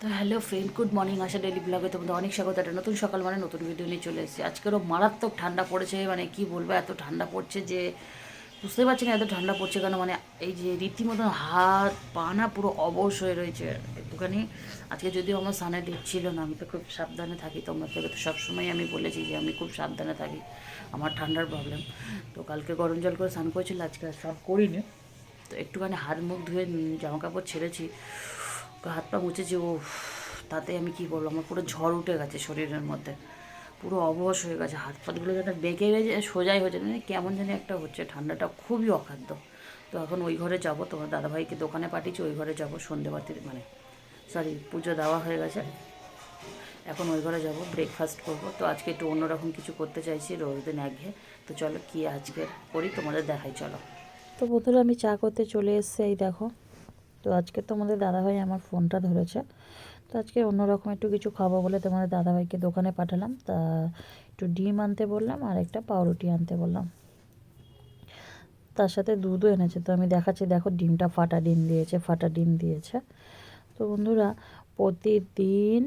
তো hello friend, good morning. আশা daily ব্লগে তোমাদের অনেক স্বাগত। একটা নতুন সকাল মানে নতুন ভিডিও নিয়ে চলে এসেছি। আজকেরও মারাত্মক ঠান্ডা পড়েছে, মানে কি বলবো, এত ঠান্ডা পড়ছে যে বুঝতে পারছি না এত ঠান্ডা পড়ছে কেন। মানে এই যে রীতিমতন হাত পা না পুরো অবশ হয়ে রয়েছে একটুখানি। আজকে যদিও আমার স্নানের ডেট ছিল না, আমি তো খুব সাবধানে থাকি, তোমার থেকে তো সবসময় আমি বলেছি যে আমি খুব সাবধানে থাকি, আমার ঠান্ডার প্রবলেম। তো কালকে গরম জল করে স্নান করেছিল, আজকে আর স্নান করিনি। তো একটুখানি হাত মুখ ধুয়ে জামা কাপড় ছেড়েছি, হাত পা মুছেছি। ও তাতে আমি কি বলবো, আমার পুরো ঝড় উঠে গেছে শরীরের মধ্যে, পুরো অবশ হয়ে গেছে, হাত পাতগুলো যেন বেঁকে গেছে, সোজাই হয়েছে, মানে কেমন জানি একটা হচ্ছে, ঠান্ডাটা খুবই অখাদ্য। তো এখন ওই ঘরে যাব, তোমার দাদাভাইকে দোকানে পাঠিয়েছি, ওই ঘরে যাব সন্ধেবাতি, মানে সরি পুজো দেওয়া হয়ে গেছে, এখন ওই ঘরে যাব, ব্রেকফাস্ট করবো। তো আজকে একটু অন্যরকম কিছু করতে চাইছি, রোজ দিন একঘেয়ে। তো চলো কী আজকে করি তোমাদের দেখাই, চলো। তো বন্ধুরা আমি চা করতে চলে এসেছি, এই দেখো। তো আজকে তোমাদের দাদাভাই আমার ফোনটা ধরেছে, তো আজকে অন্যরকম একটু কিছু খাবো বলে তোমাদের দাদাভাইকে দোকানে পাঠালাম। তা একটু ডিম আনতে বললাম আর একটা পাউরুটি আনতে বললাম, তার সাথে দুধও এনেছে। তো আমি দেখাচ্ছি, দেখো ডিমটা ফাটা ডিম দিয়েছে, ফাটা ডিম দিয়েছে। তো বন্ধুরা প্রতিদিন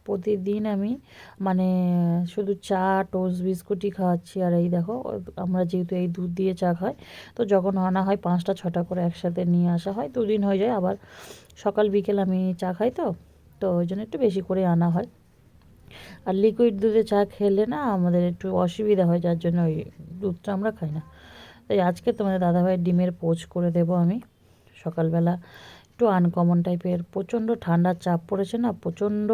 প্রতিদিন আমি মানে শুধু চা টোস্ট বিস্কুটই খাওয়াচ্ছি। আর এই দেখো, আমরা যেহেতু এই দুধ দিয়ে চা খাই, তো যখন আনা হয় 5টা 6টা করে একসাথে নিয়ে আসা হয়, 2 দিন হয়ে যায়। আবার সকাল বিকেল আমি চা খাই, তো তো ওই জন্য একটু বেশি করে আনা হয়। আর লিকুইড দুধে চা খেলে না আমাদের একটু অসুবিধা হয়, যার জন্য ওই দুধটা আমরা খাই না। তাই আজকে তোমাদের দাদাভাইয়ের ডিমের পোচ করে দেবো আমি সকালবেলা। একটু আনকমন টাইপের, প্রচণ্ড ঠান্ডার চাপ পড়েছে না, প্রচণ্ড,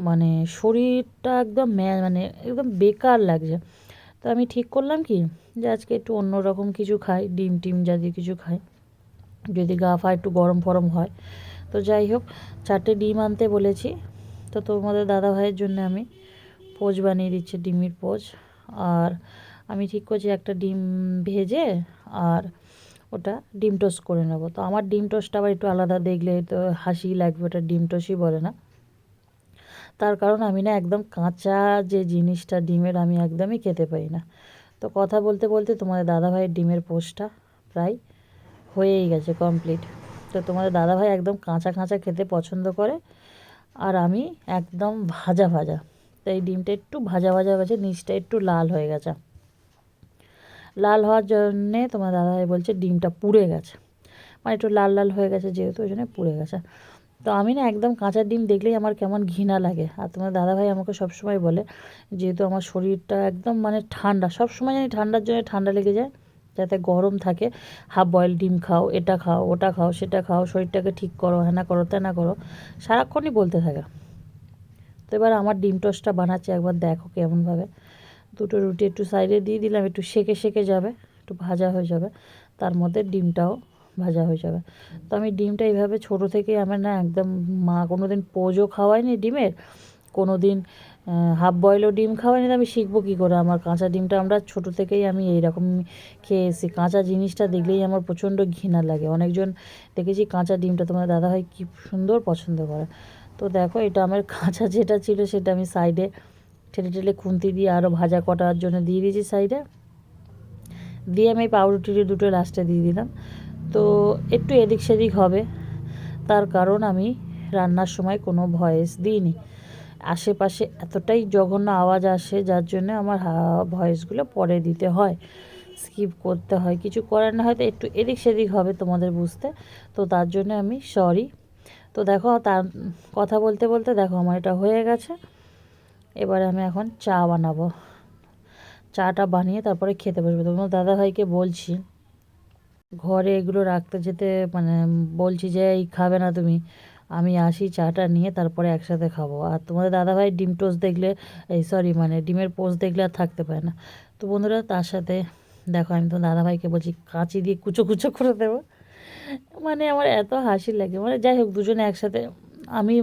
মানে শরীরটা একদম মানে একদম বেকার লাগছে। তো আমি ঠিক করলাম কি, যে আজকে একটু অন্য রকম কিছু খাই, ডিম টিম জাতীয় কিছু খাই, যদি গা ফা একটু গরম ফরম হয়। তো যাই হোক, 4টে ডিম আনতে বলেছি। তো তোমাদের দাদাভাইয়ের জন্য আমি পোচ বানিয়ে দিচ্ছি, ডিমের পোচ। আর আমি ঠিক করছি একটা ডিম ভেজে আর ওটা ডিম টোস্ট করে নেবো। তো আমার ডিম টোস্টটা আবার একটু আলাদা, দেখলে তো হাসি লাগবে, ওটা ডিম টোস্টই বলে না। তার কারণ আমি না একদম কাঁচা যে জিনিসটা ডিমের আমি একদমই খেতে পারি না। তো কথা বলতে বলতে তোমাদের দাদাভাইয়ের ডিমের পোস্টটা প্রায় হয়েই গেছে, কমপ্লিট। তো তোমাদের দাদাভাই একদম কাঁচা কাঁচা খেতে পছন্দ করে, আর আমি একদম ভাজা ভাজা। তো এই ডিমটা একটু ভাজা ভাজা হয়েছে, নিচটা একটু লাল হয়ে গেছে। লাল হওয়ার জন্যে তোমার দাদাভাই বলছে ডিমটা পুড়ে গেছে, মানে একটু লাল লাল হয়ে গেছে যেহেতু, ওই জন্য পুড়ে গেছে। তো আমি না একদম কাঁচা ডিম দেখলেই আমার কেমন ঘৃণা লাগে। আর তোমার দাদাভাই আমাকে সবসময় বলে, যেহেতু আমার শরীরটা একদম মানে ঠান্ডা, সবসময় জানি ঠান্ডার জন্য ঠান্ডা লেগে যায়, যাতে গরম থাকে, হাফ বয়েল ডিম খাও, এটা খাও, ওটা খাও, সেটা খাও, শরীরটাকে ঠিক করো, হ্যানা করো, ত্যানা করো, সারাক্ষণই বলতে থাকে। তো এবার আমার ডিম টোস্টটা বানাচ্ছি, একবার দেখো কেমনভাবে। দুটো রুটি একটু সাইডে দিয়ে দিলাম, একটু সেকে সেকে যাবে, একটু ভাজা হয়ে যাবে, তার মধ্যে ডিমটাও ভাজা হয়ে যাবে। তো আমি ডিমটা এইভাবে ছোটো থেকেই, আমার না একদম, মা কোনো দিন পোজও খাওয়ায়নি ডিমের, কোনো দিন হাফ বয়েলও ডিম খাওয়ায়নি, তো আমি শিখবো কী করে। আমার কাঁচা ডিমটা আমরা ছোটো থেকেই আমি এইরকম খেয়ে এসেছি, কাঁচা জিনিসটা দেখলেই আমার প্রচণ্ড ঘৃণা লাগে। অনেকজন দেখেছি কাঁচা ডিমটা তোমার দাদাভাই কী সুন্দর পছন্দ করে। তো দেখো, এটা আমার কাঁচা যেটা ছিল সেটা আমি সাইডে ঠেলে ঠেলে খুন্তি দিয়ে আরও ভাজা করার জন্য দিয়ে দিয়েছি সাইডে, দিয়ে আমি পাউরুটি দুটো লাস্টে দিয়ে দিলাম। তো একটু এদিক সেদিক হবে, তার কারণ আমি রান্নার সময় কোনো ভয়েস দিইনি, আশেপাশে এতটাই জঘন্য আওয়াজ আসে, যার জন্য আমার ভয়েসগুলো পরে দিতে হয়, স্কিপ করতে হয়, কিছু করার না, হয়তো একটু এদিক সেদিক হবে তোমাদের বুঝতে, তো তার জন্য আমি সরি। তো দেখো, তার কথা বলতে বলতে দেখো আমার এটা হয়ে গেছে। এবারে আমি এখন চা বানাবো, চাটা বানিয়ে তারপরে খেতে বসবো। তোমার দাদাভাইকে বলছি ঘরে এগুলো রাখতে যেতে, মানে বলছি যে এই খাবে না তুমি, আমি আসি চাটা নিয়ে তারপরে একসাথে খাবো। আর তোমাদের দাদাভাই ডিম টোস্ট দেখলে, এই সরি মানে ডিমের পোস্ট দেখলে আর থাকতে পারে না। তো বন্ধুরা তার সাথে দেখো, আমি তো দাদাভাইকে বলছি কাঁচি দিয়ে কুচো কুচো করে দেবো, মানে আমার এত হাসি লাগে। মানে যাই হোক, দুজনে একসাথে, আমি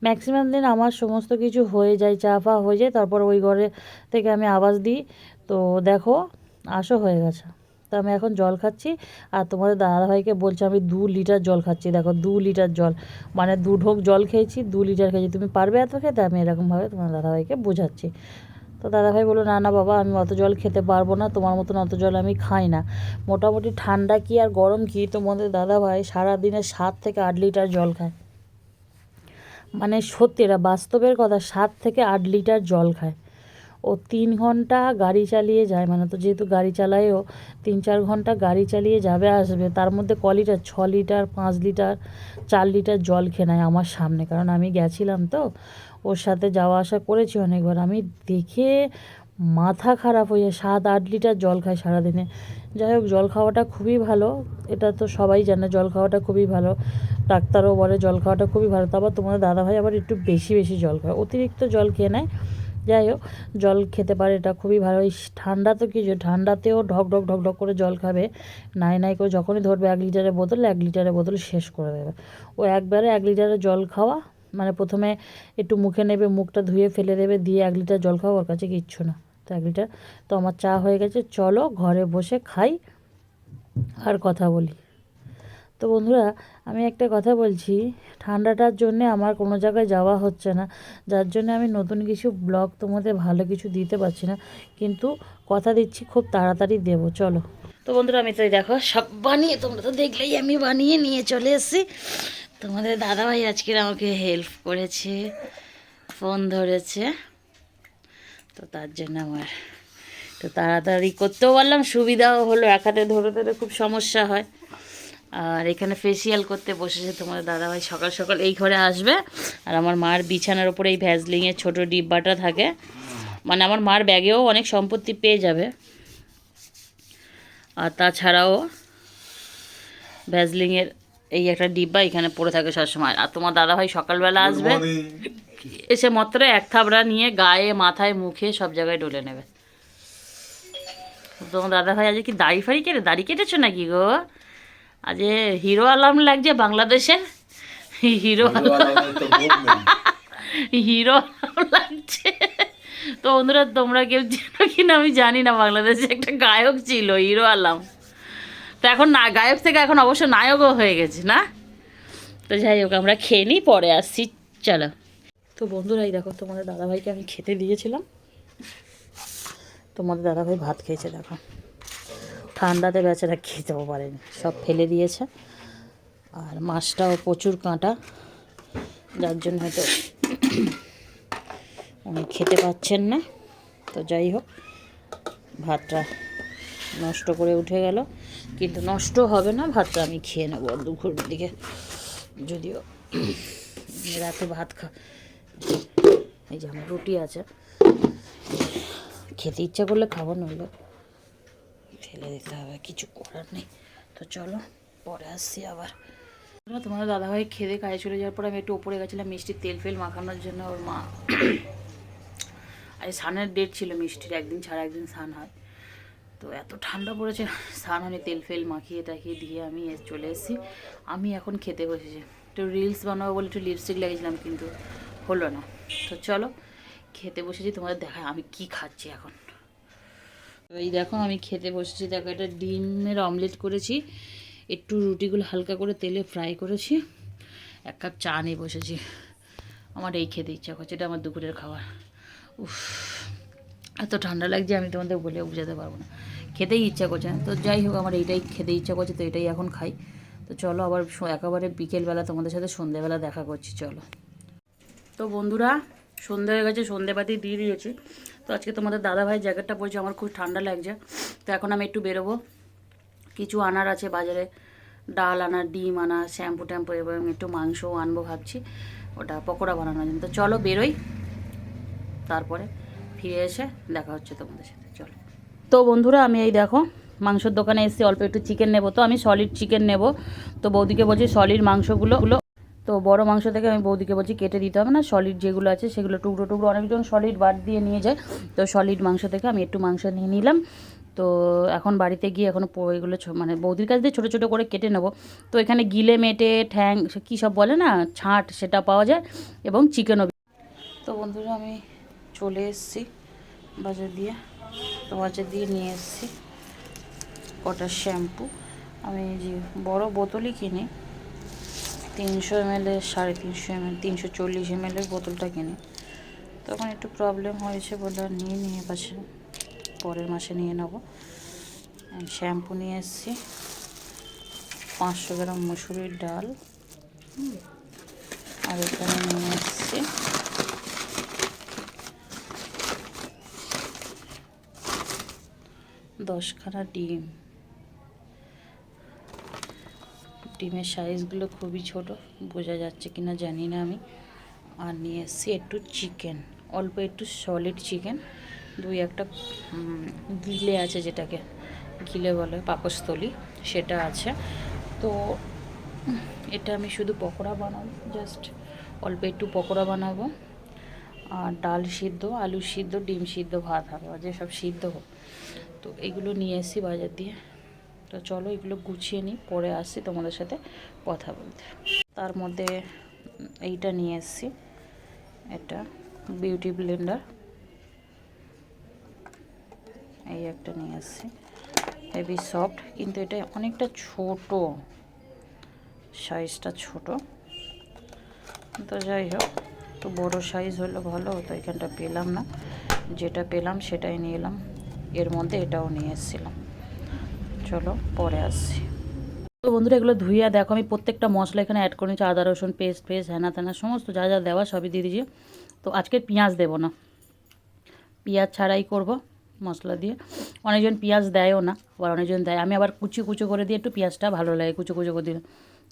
ম্যাক্সিমাম দিন আমার সমস্ত কিছু হয়ে যায়, চা ফা হয়ে যায়, তারপর ওই ঘরে থেকে আমি আওয়াজ দিই, তো দেখো আসো হয়ে গেছে। তো আমি এখন জল খাচ্ছি, আর তোমাদের দাদাভাইকে বলছি আমি 2 লিটার জল খাচ্ছি, দেখো 2 লিটার জল, মানে 2 ঢোক জল খেয়েছি, 2 লিটার খেয়েছি, তুমি পারবে এত খেতে? আমি এরকমভাবে তোমার দাদাভাইকে বোঝাচ্ছি। তো দাদাভাই বললো না না বাবা, আমি অত জল খেতে পারবো না, তোমার মতন অত জল আমি খাই না। মোটামুটি ঠান্ডা কি আর গরম কি, তোমাদের দাদাভাই সারাদিনে 7 থেকে 8 লিটার জল খায়। মানে সত্যি এটা বাস্তবের কথা, 7 থেকে 8 লিটার জল খায়। ও 3 ঘন্টা গাড়ি চালিয়ে যায়, মানে তো যেহেতু গাড়ি চালায় ও 3-4 ঘন্টা গাড়ি চালিয়ে যাবে আসবে, তার মধ্যে ক লিটার, 6 লিটার, 5 লিটার, 4 লিটার জল খেয়ে নেয় আমার সামনে। কারণ আমি গেছিলাম তো, ওর সাথে যাওয়া আসা করেছি অনেকবার, আমি দেখে মাথা খারাপ হয়ে যায়। 7-8 লিটার জল খায় সারাদিনে। যাই হোক, জল খাওয়াটা খুবই ভালো, এটা তো সবাই জানে, জল খাওয়াটা খুবই ভালো। ডাক্তারও বলে জল খাওয়াটা খুবই ভালো। তারপর তোমাদের দাদাভাই আবার একটু বেশি বেশি জল খায়, অতিরিক্ত জল খেয়ে নেয়। যাই হোক, জল খেতে পারে, এটা খুবই ভালো। এই ঠান্ডা তো কিছু, ঠান্ডাতেও ঢক ঢক ঢক ঢক করে জল খাবে, নাই নাই করে যখনই ধরবে 1 লিটারের বোতল, 1 লিটারের বোতল শেষ করে দেবে। ও একবারে 1 লিটারের জল খাওয়া, মানে প্রথমে একটু মুখে নেবে, মুখটা ধুয়ে ফেলে দেবে, দিয়ে 1 লিটার জল খাওয়া ওর কাছে কিচ্ছু না। তো 1 লিটার। তো আমার চা হয়ে গেছে, চলো ঘরে বসে খাই আর কথা বলি। তো বন্ধুরা, আমি একটা কথা বলছি, ঠান্ডাটার জন্যে আমার কোনো জায়গায় যাওয়া হচ্ছে না, যার জন্য আমি নতুন কিছু ব্লগ তোমাদের ভালো কিছু দিতে পারছি না, কিন্তু কথা দিচ্ছি খুব তাড়াতাড়ি দেবো। চলো। তো বন্ধুরা, আমি তো দেখো সব বানিয়ে, তোমরা তো দেখলেই আমি বানিয়ে নিয়ে চলে এসেছি। তোমাদের দাদাভাই আজকের আমাকে হেল্প করেছে, ফোন ধরেছে, তো তার জন্য আমার তো তাড়াতাড়ি করতেও পারলাম, সুবিধাও হলো। এক হাতে ধরে ধরে খুব সমস্যা হয়। আর এখানে ফেসিয়াল করতে বসেছে তোমাদের দাদাভাই, সকাল সকাল এই ঘরে আসবে। আর আমার মার বিছানার ওপরে এই ভ্যাসলিনের ছোট ডিব্বাটা থাকে, মানে আমার মার ব্যাগেও অনেক সম্পত্তি পেয়ে যাবে। আর তাছাড়াও ভ্যাসলিনের এই একটা ডিব্বা এখানে পড়ে থাকে সবসময়। আর তোমার দাদাভাই সকালবেলা আসবে, এসে মাত্র এক থাবড়া নিয়ে গায়ে, মাথায়, মুখে সব জায়গায় ডলে নেবে। তোমার দাদাভাই আজ কি দাড়ি ফাড়ি কেটে, দাড়ি কেটেছো নাকি গো? আজ হিরো আলম লাগছে বাংলাদেশের, হিরো হিরো আলম লাগছে। তো বন্ধুরা, তোমরা কেউ চেনো কিনা আমি জানি না, বাংলাদেশে একটা গায়ক ছিল হিরো আলম, তো এখন না, গায়ক থেকে এখন অবশ্য নায়কও হয়ে গেছে না। তো যাই হোক, আমরা খেয়ে নিই, পরে আসছি, চলো। তো বন্ধুরা, এই দেখো তোমাদের দাদাভাইকে আমি খেতে দিয়েছিলাম, তোমাদের দাদাভাই ভাত খেয়েছে। দেখো, ঠান্ডাতে বেচারা খেতেও পারেনি, সব ফেলে দিয়েছে। আর মাছটাও প্রচুর কাঁটা, যার জন্য হয়তো উনি খেতে পাচ্ছেন না। তো যাই হোক, ভাতটা নষ্ট করে উঠে গেল, কিন্তু নষ্ট হবে না, ভাতটা আমি খেয়ে নেবো দুপুরের দিকে। যদিও রাতে ভাত এই যে আমার রুটি আছে, খেতে ইচ্ছা করলে খাবো, নইলে ফেলে দিতে হবে, কিছু করার নেই। তো চলো, পরে আসছি আবার। তোমার দাদাভাই খেতে কাজে চলে যাওয়ার পর আমি একটু ওপরে গেছিলাম মিষ্টির তেল ফেল মাখানোর জন্য। ওর মা আর স্নানের ডেট ছিল মিষ্টির, একদিন ছাড়া একদিন স্নান হয়। তো এত ঠান্ডা পড়েছে, স্নান হয়নি, তেল ফেল মাখিয়ে টাখিয়ে দিয়ে আমি চলে এসেছি। আমি এখন খেতে বসেছি, একটু রিলস বানাবো বলে একটু লিপস্টিক লাগিয়েছিলাম, কিন্তু হলো না। তো চলো, খেতে বসেছি, তোমাদের দেখায় আমি কি খাচ্ছি এখন। এই দেখো, আমি খেতে বসেছি, দেখো একটা ডিমের অমলেট করেছি, একটু রুটিগুলো হালকা করে তেলে ফ্রাই করেছি, 1 কাপ চা নিয়ে বসেছি। আমার এই খেতে ইচ্ছা করছে, এটা আমার দুপুরের খাবার। উফ, এত ঠান্ডা লাগছে, আমি তোমাদের বলে বোঝাতে পারবো না, খেতেই ইচ্ছা করছে না। তো যাই হোক, আমার এইটাই খেতে ইচ্ছা করছে, তো এটাই এখন খাই। তো চলো, আবার একেবারে বিকেলবেলা তোমাদের সাথে সন্ধ্যেবেলা দেখা করছি, চলো। তো বন্ধুরা, সন্ধ্যে হয়ে গেছে, সন্ধ্যেবাতি দিয়ে দিয়েছি। তো আজকে তোমাদের দাদাভাই জ্যাকেটটা পরেছে, আমার খুব ঠান্ডা লাগছে। তো এখন আমি একটু বেরোবো, কিছু আনার আছে বাজারে, ডাল আনা, ডিম আনা, শ্যাম্পু ট্যাম্পু এবং একটু মাংসও আনবো ভাবছি, ওটা পকোড়া বানানোর জন্য। তো চলো বেরোই, তারপরে ফিরে এসে দেখা হচ্ছে তোমাদের সাথে, চলো। তো বন্ধুরা, আমি এই দেখো মাংসের দোকানে এসে অল্প একটু চিকেন নেবো, তো আমি সলিড চিকেন নেব। তো বৌদিকে বলছি সলিড মাংসগুলো, তো বড় মাংস থেকে আমি বৌদিকে বলছি কেটে দিতে হবে না, সলিড যেগুলো আছে সেগুলো টুকরো টুকরো, অনেকজন সলিড বাদ দিয়ে নিয়ে যায়, তো সলিড মাংস থেকে আমি একটু মাংস নিয়ে নিলাম। তো এখন বাড়িতে গিয়ে এখনও এগুলো মানে বৌদির কাছ দিয়ে ছোটো ছোটো করে কেটে নেবো। তো এখানে গিলে মেটে ঠ্যাং কী সব বলে না, ছাঁট, সেটা পাওয়া যায়, এবং চিকেনও। তো বন্ধুরা, আমি চলে এসেছি বাজার দিয়ে, তো বাজার দিয়ে নিয়ে এসেছি কটা শ্যাম্পু। আমি যে বড় বোতলই কিনি, 300 ml, 350 ml, 340 ml বোতলটা কিনি। তখন একটু প্রবলেম হয়েছে বলে নিয়ে পাশে পরের মাসে নিয়ে নেবো। শ্যাম্পু নিয়ে এসেছি, 500 গ্রাম মুসুরির ডাল, আর এখানে নিয়ে এসছি দশখানা ডিম। ডিমের সাইজগুলো খুবই ছোট, বোঝা যাচ্ছে কিনা জানি না আমি। আর নিয়ে এসছি একটু চিকেন, অল্প একটু সলিড চিকেন, দুই একটা গিলে আছে, যেটাকে গিলে বলে পাকস্থলী, সেটা আছে। তো এটা আমি শুধু পকোড়া বানাবো, জাস্ট অল্প একটু পকোড়া বানাবো। আর ডাল সিদ্ধ, আলু সিদ্ধ, ডিম সিদ্ধ, ভাত হবে, আর যেসব সিদ্ধ হোক। তো এগুলো নিয়ে এসেছি বাজার দিয়ে। তো চলো এগুলো গুছিয়ে নিই, পরে আসছি তোমাদের সাথে কথা বলতে। তার মধ্যে এইটা নিয়ে এসেছি, এটা বিউটি ব্লেন্ডার, এই একটা নিয়ে এসেছি, হেভি সফট, কিন্তু এটা অনেকটা ছোট, সাইজটা ছোট। তো যাই হোক, তো বড় সাইজ হলো ভালো হতো, এখানটা পেলাম না, যেটা পেলাম সেটাই নিয়ে এলাম। এর মধ্যে এটাও নিয়ে এসেছিলাম। চলো পরে আসছি। তো বন্ধুরা এগুলো ধুইয়া দেখো, আমি প্রত্যেকটা মশলা এখানে অ্যাড করে নিচ্ছি, আদা রসুন পেস্ট হ্যানা ত্যানা সমস্ত যা যা দেওয়া সবই দিয়ে দিয়েছি। তো আজকে পেঁয়াজ দেবো না, পেঁয়াজ ছাড়াই করব মশলা দিয়ে। অনেকজন পেঁয়াজ দেয়ও না, আবার অনেকজন দেয়। আমি আবার কুচি কুচো করে দিয়ে একটু পেঁয়াজটা ভালো লাগে কুচো কুচো করে দিলে,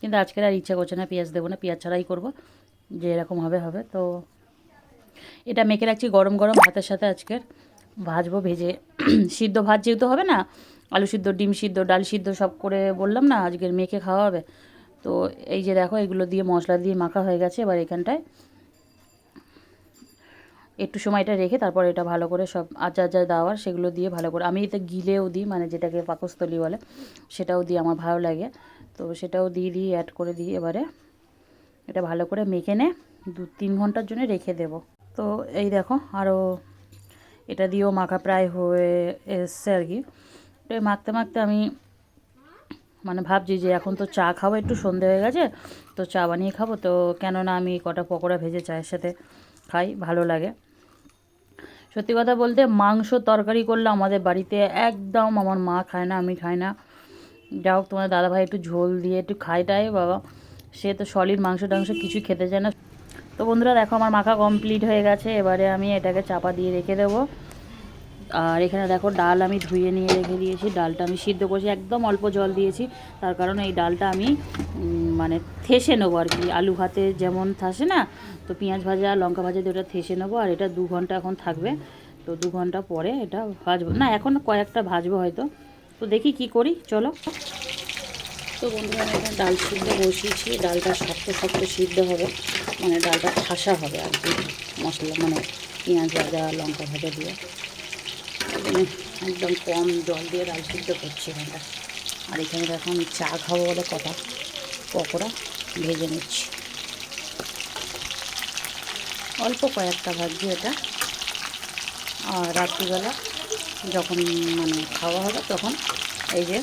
কিন্তু আজকের আর ইচ্ছা করছে না পেঁয়াজ দেবো না, পেঁয়াজ ছাড়াই করব, যে এরকম হবে হবে। তো এটা মেখে রাখছি গরম গরম ভাতের সাথে আজকের ভাজবো, ভেজে সিদ্ধ ভাত যেহেতু হবে না, আলু সিদ্ধ, ডিম সিদ্ধ, ডাল সিদ্ধ সব করে বললাম না, আজকের মেখে খাওয়া হবে। তো এই যে দেখো এগুলো দিয়ে মশলা দিয়ে মাখা হয়ে গেছে। এবার এখানটায় একটু সময় এটা রেখে তারপর এটা ভালো করে সব আচার যা দেওয়ার সেগুলো দিয়ে ভালো করে, আমি এতে গিলেও দিই, মানে যেটাকে পাকস্থলী বলে, সেটাও দিই, আমার ভালো লাগে। তো সেটাও দিয়ে দিই, অ্যাড করে দিই। এবারে এটা ভালো করে মেখে নে 2-3 ঘন্টার জন্য রেখে দেব। তো এই দেখো আরও এটা দিয়েও মাখা প্রায় হয়ে এসছে আর কি। তো মাখতে মাখতে আমি মানে ভাবছি যে এখন তো চা খাবো, একটু সন্ধে হয়ে গেছে, তো চা বানিয়ে খাবো। তো কেননা আমি কটা পকোড়া ভেজে চায়ের সাথে খাই, ভালো লাগে। সত্যি কথা বলতে মাংস তরকারি করলে আমাদের বাড়িতে একদম আমার মা খায় না, আমি খাই না। যা হোক তোমার দাদাভাই একটু ঝোল দিয়ে একটু খাইটাই বাবা, সে তো সলিড মাংস টাংস কিছুই খেতে চায় না। তো বন্ধুরা দেখো আমার মাখা কমপ্লিট হয়ে গেছে, এবারে আমি এটাকে চাপা দিয়ে রেখে দেবো। আর এখানে দেখো ডাল আমি ধুয়ে নিয়ে রেখে দিয়েছি, ডালটা আমি সিদ্ধ করছি, একদম অল্প জল দিয়েছি, তার কারণ এই ডালটা আমি মানে থেসে নেবো আর কি, আলু ভাতে যেমন থাসে না, তো পেঁয়াজ ভাজা লঙ্কা ভাজা দিয়ে ওটা থেসে নেবো। আর এটা 2 ঘন্টা এখন থাকবে, তো 2 ঘন্টা পরে এটা ভাজবো, না এখন কয়েকটা ভাজবো হয়তো। তো দেখি কি করি, চলো। তো বন্ধুরা আমি এখানে ডাল সিদ্ধ বসিয়েছি, ডালটা শক্ত শক্ত সিদ্ধ হবে, মানে ডালটা ঠাসা হবে আর কি, মশলা মানে পেঁয়াজ ভাজা লঙ্কা ভাজা দিয়ে একদম কম জল দিয়ে ডাল সিদ্ধ করছি এখানটা। আর এখানে দেখো আমি চা খাবো বলে কটা পকোড়া ভেজে নিচ্ছি, অল্প কয়েকটা ভাজছি এটা। আর রাত্রিবেলা যখন মানে খাওয়া হবে তখন এই যে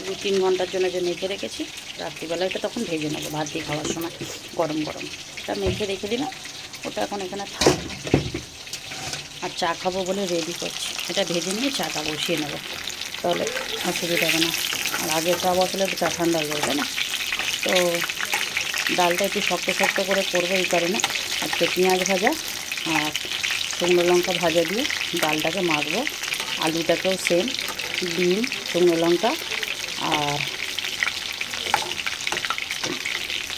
2-3 ঘন্টার জন্য যে মেখে রেখেছি, রাত্রিবেলা এটা তখন ভেজে নেবো ভাত দিয়ে খাওয়ার সময় গরম গরম। এটা মেখে রেখে দিলাম, ওটা এখন এখানে থাক। আর চা খাবো বলে রেডি করছি, এটা ভেজে নিয়ে চাটা বসিয়ে নেবো, তাহলে অসুবিধা হবে না। আর আগে চা বসালে তো চা ঠান্ডা হয়ে যাবে না। তো ডালটা একটু শক্ত শক্ত করে করবো এই কারণে, আজকে পেঁয়াজ ভাজা আর শুকনো লঙ্কা ভাজা দিয়ে ডালটাকে মাখবো, আলুটাকেও সেম, ডিম শুকনো লঙ্কা আর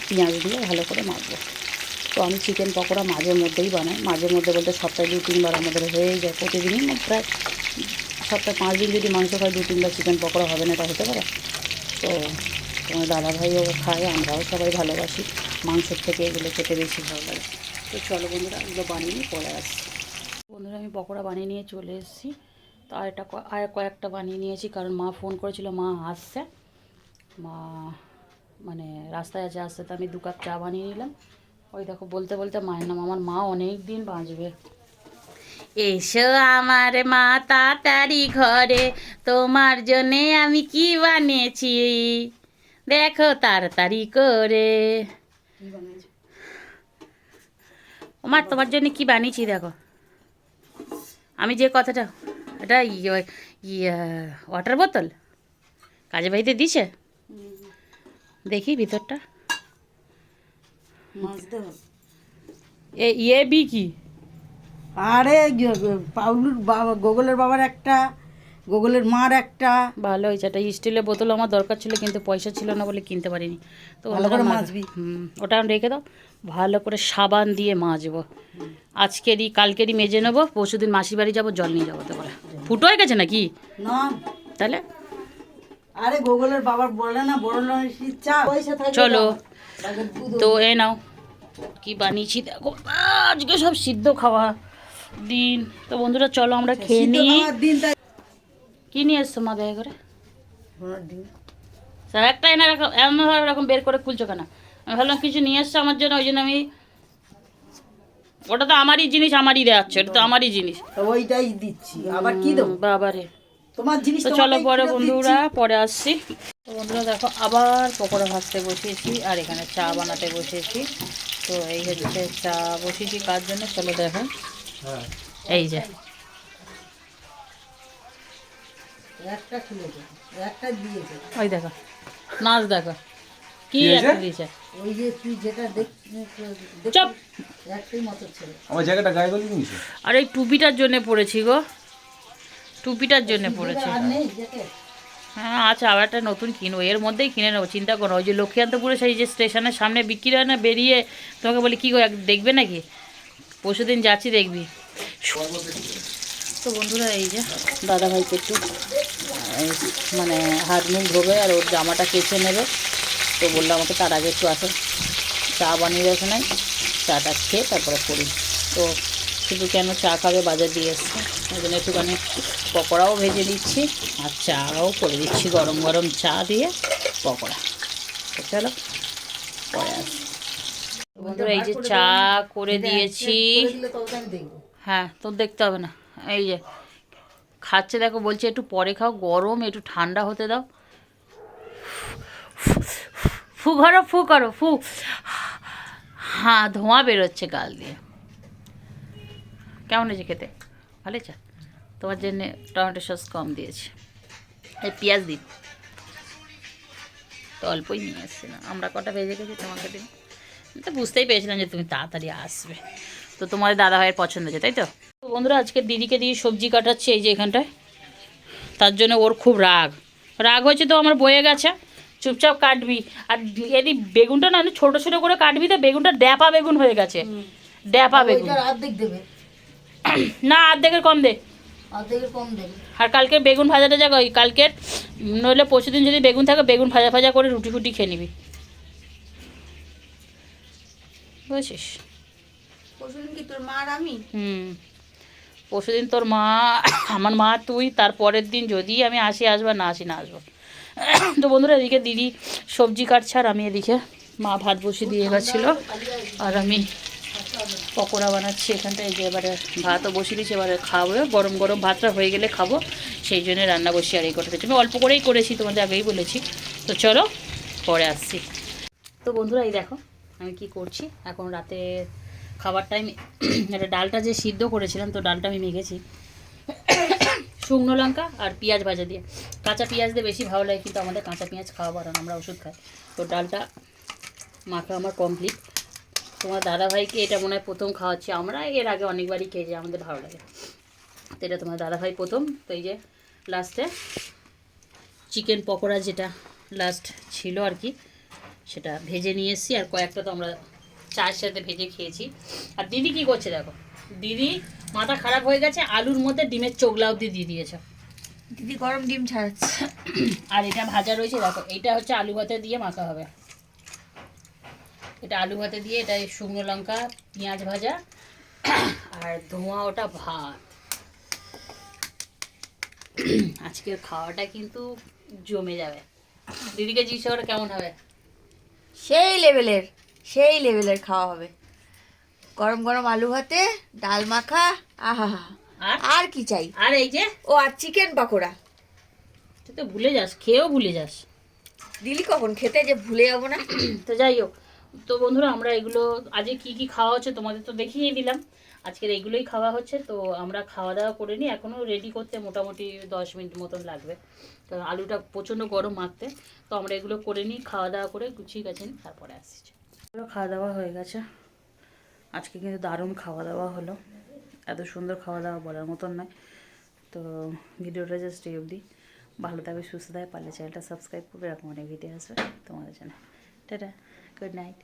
পেঁয়াজ দিয়ে ভালো করে মাখবো। তো আমি চিকেন পকোড়া মাঝে মধ্যেই বানাই, মাঝে মধ্যে বলতে সপ্তাহে 2-3 বার আমাদের হয়েই যায়, প্রতিদিনই প্রায় সপ্তাহে 5 দিন যদি মাংস খাই 2-3 বার চিকেন পকোড়া হবে না, এটা হতে পারে। তো তোমার দাদাভাইও খায়, আমরাও সবাই ভালোবাসি, মাংসের থেকে এগুলো খেতে বেশি ভালো লাগে। তো চলো বন্ধুরা এগুলো বানিয়ে নিয়ে পরে আসছি। বন্ধুরা আমি পকোড়া বানিয়ে নিয়ে চলে এসেছি। তো আর কয়েকটা বানিয়ে নিয়েছি, কারণ মা ফোন করেছিল, মা আসছে, মা মানে রাস্তায় আছে, আসতে তো আমি 2 কাপ চা বানিয়ে নিলাম। ওই দেখো বলতে বলতে মায়ের নাম, আমার মা অনেক দিন বাঁচবে। এসো আমার মা তাড়াতাড়ি ঘরে, তোমার জন্যে আমি কি বানিয়েছি দেখো তাড়াতাড়ি করে। ওমার তোমার জন্য কি বানিয়েছি দেখো, আমি যে কথাটা, এটা ওয়াটার বোতল কাজে বাড়িতে দিছে, দেখি ভিতরটা, মাজতে হবে। এ বি কি? আরে পাউলুর বাবা, গোগলের বাবার একটা, গোগলের মার একটা। ভালো হয়েছে, একটা স্টিলের বোতল আমার দরকার ছিল কিন্তু পয়সা ছিল না বলে কিনতে পারিনি। তো ভালো করে মাজবি। ওটা রেখে দাও, ভালো করে সাবান দিয়ে মাজবো। আজকেরই কালকেরই মেজে নেবো, পরশুদিন মাসির বাড়ি যাবো, জল নিয়ে যাবো। তো বলে ফুটো হয়ে গেছে নাকি? না, তাহলে আরে গোগলের বাবার বলে না বড় লস্যির চা, পয়সা থাকলে চলো। দাও। তাকে দুধ তো এ নাও, কি বানিয়েছি দেখো। আজকে সব সিদ্ধ খাওয়া দিন। তো বন্ধুরা চলো আমরা খেয়ে সিদ্ধ নিই। খাওয়ার দিন, তাই কি নিয়ে এসছো মা দেখা করে? ঘোড়ার ডিম। স্যার একটা এনে রাখো, এমনভাবে এরকম বের করে খুলছো কেন? আমি ভাবলাম কিছু নিয়ে এসছো আমার জন্য, ওই জন্য আমি, ওটা তো আমারই জিনিস, আমারই দেওয়াচ্ছ, এটা তো আমারই জিনিস। তো ওইটাই দিচ্ছি, আবার কি দেবো? বাবারে। তোমার জিনিস তো চলো তোমাকেই পরে ফেরত বন্ধুরা, দিচ্ছি। পরে আসছি। তো বন্ধুরা দেখো আবার পকোড়া ভাজতে বসিয়েছি আর এখানে চা বানাতে বসিয়েছি। তো এই হচ্ছে চা বসিয়েছি কার জন্য চলো দেখো। এই যে একটা খুলেছে, একটা দিয়েছে। ওই দেখো নাচ দেখো কি একটা দিয়েছে। ওই যে তুই যেটা দেখ, চপ। একটাই মতো ছেলে। আমার জায়গাটা গায়ে গলি নিয়েছে। আর এই টুপিটার জন্য পড়েছি গো, টুপিটার জন্য পড়েছি। আর নেই জ্যাকেট? হ্যাঁ আচ্ছা, আবার একটা নতুন কিনবো, এর মধ্যেই কিনে নেবো, চিন্তা করো। ওই যে লক্ষ্মীকান্তপুরে সেই যে স্টেশনের সামনে বিক্রি হয় না, বেরিয়ে তোমাকে বলি কী গো দেখবে নাকি? পরশুদিন যাচ্ছি দেখবি। তো বন্ধুরা এই যে দাদাভাইকে একটু মানে হাত মুখ ধোবে আর ওর জামাটা কেচে নেবে। তো বললো আমাকে তার আগে একটু আসো, চা বানিয়ে রেখে নাই, চাটা খেয়ে তারপরে করি। তো শুধু কেন চা খাবে, বাজার দিয়ে এসছে, ওই জন্য একটুখানি পকোড়াও ভেজে দিচ্ছি আর চাও করে দিচ্ছি, গরম গরম চা দিয়ে পকোড়া। তো চলো পরে আসি। বন্ধুরা এই যে চা করে দিয়েছি। হ্যাঁ তোর দেখতে হবে না, এই যে খাচ্ছে দেখো, বলছে একটু পরে খাও, গরম একটু ঠান্ডা হতে দাও। ফু করো, ফু করো, ফু। হ্যাঁ ধোঁয়া বেরোচ্ছে গাল দিয়ে। কেমন হয়েছে খেতে? ভালো চা? তোমার জন্য টমেটো সস কম দিয়েছি, এই পেঁয়াজ দিন তো অল্পই নিয়ে এসছে না, আমরা কটা ভেজে গেছি তোমাকে দিন। তো বুঝতেই পেরেছিলাম যে তুমি তাড়াতাড়ি আসবে। তো তোমাদের দাদাভাইয়ের পছন্দ হয়েছে তাই তো? তো বন্ধুরা আজকে দিদিকে দিয়ে সবজি কাটাচ্ছি এই যে এখানটায়, তার জন্য ওর খুব রাগ রাগ হয়েছে। তো আমার বয়ে গেছে, চুপচাপ কাটবি। আর এদিক বেগুনটা না ছোটো ছোটো করে কাটবি, তো বেগুনটা ড্যাপা বেগুন হয়ে গেছে, ড্যাপা বেগুন। অর্ধেক দেবে না অর্ধেকের কম দে, অর্ধেকের কম দেবে। আর কালকে বেগুন ভাজাটা যাক, ওই কালকের নইলে পরশুদিন যদি বেগুন থাকে, বেগুন ভাজা ভাজা করে রুটি ফুটি খেয়ে নিবি, বুঝছিস? পরশুদিন কি তোর মা আর আমি? পরশুদিন তোর মা, আমার মা, তুই, তারপরের দিন যদি আমি আসি আসবো, না আসি না আসবো। তো বন্ধুরা এদিকে দিদি সবজি কাটছে আর আমি এদিকে মা ভাত বসিয়ে দিয়ে গেছিলো আর আমি পকোড়া বানাচ্ছি এখানটায়। যে এবারে ভাতও বসিয়ে দিচ্ছি, এবারে খাবো, গরম গরম ভাতটা হয়ে গেলে খাবো, সেই জন্য রান্না বসি। আর এই করতে আমি অল্প করেই করেছি, তোমাদের আগেই বলেছি। তো চলো পরে আসছি। তো বন্ধুরা এই দেখো আমি কি করছি এখন, রাতে খাবার টাইমে এটা ডালটা যে সিদ্ধ করেছিলাম, তো ডালটা আমি মেখেছি শুকনো লঙ্কা আর পেঁয়াজ ভাজা দিয়ে। কাঁচা পেঁয়াজ দিয়ে বেশি ভালো লাগে, কিন্তু আমাদের কাঁচা পেঁয়াজ খাওয়া বারণ, আমরা ওষুধ খাই। তো ডালটা মাখা আমার কমপ্লিট। তোমার দাদাভাইকে এটা মনে হয় প্রথম খাওয়াচ্ছি, আমরা এর আগে অনেকবারই খেয়েছি, আমাদের ভালো লাগে। তো এটা তোমার দাদাভাই প্রথম। তো এই যে লাস্টে চিকেন পকোড়া যেটা লাস্ট ছিল আর কি, সেটা ভেজে নিয়ে এসেছি। আর কয়েকটা তো আমরা চায়ের সাথে ভেজে খেয়েছি। আর দিদি কি করছে দেখো, দিদি মাথা খারাপ হয়ে গেছে, আলুর মধ্যে ডিমের চোগলা অবধি দিয়ে দিয়েছে। দিদি গরম ডিম ছাড়াচ্ছে। আর এটা ভাজা রয়েছে দেখো, এটা হচ্ছে আলু ভাতে দিয়ে মাখা হবে। এটা আলু ভাতে দিয়ে, এটা শুকনো লঙ্কা পেঁয়াজ ভাজা আর ধোঁয়া ওটা ভাত। আজকের খাওয়াটা কিন্তু জমে যাবে। দিদিকে জিজ্ঞাসা করে কেমন হবে। সেই লেভেলের খাওয়া হবে। গরম গরম আলু ভাতে ডাল মাখা, আহা আর কি চাই। আর এই যে ও আর চিকেন পাকোড়া। তুই তো ভুলে যাস, খেয়েও ভুলে যাস। দিলি কখন খেতে যে ভুলে যাবো না। তো যাই হোক, তো বন্ধুরা আমরা এগুলো আজকে কি কি খাওয়া হচ্ছে তোমাদের তো দেখিয়ে দিলাম। আজকের এগুলোই খাওয়া হচ্ছে। তো আমরা খাওয়া দাওয়া করে নিই, এখনও রেডি করতে মোটামুটি 10 মিনিট মতন লাগবে, তো আলুটা প্রচণ্ড গরম মাখতে। তো আমরা এগুলো করে নিই, খাওয়া দাওয়া করে গুছিয়ে গেছেন, তারপরে আসছি। খাওয়া দাওয়া হয়ে গেছে। আজকে কিন্তু দারুণ খাওয়া দাওয়া হলো, এত সুন্দর খাওয়া দাওয়া বলার মতন নয়। তো ভিডিওটা জাস্ট এই অবধি। ভালো থাকবে, সুস্থ থাকবে, পারলে চ্যানেলটা সাবস্ক্রাইব করবে, এরকম অনেক ভিডিও আসবে তোমাদের জন্য। Tata, good night.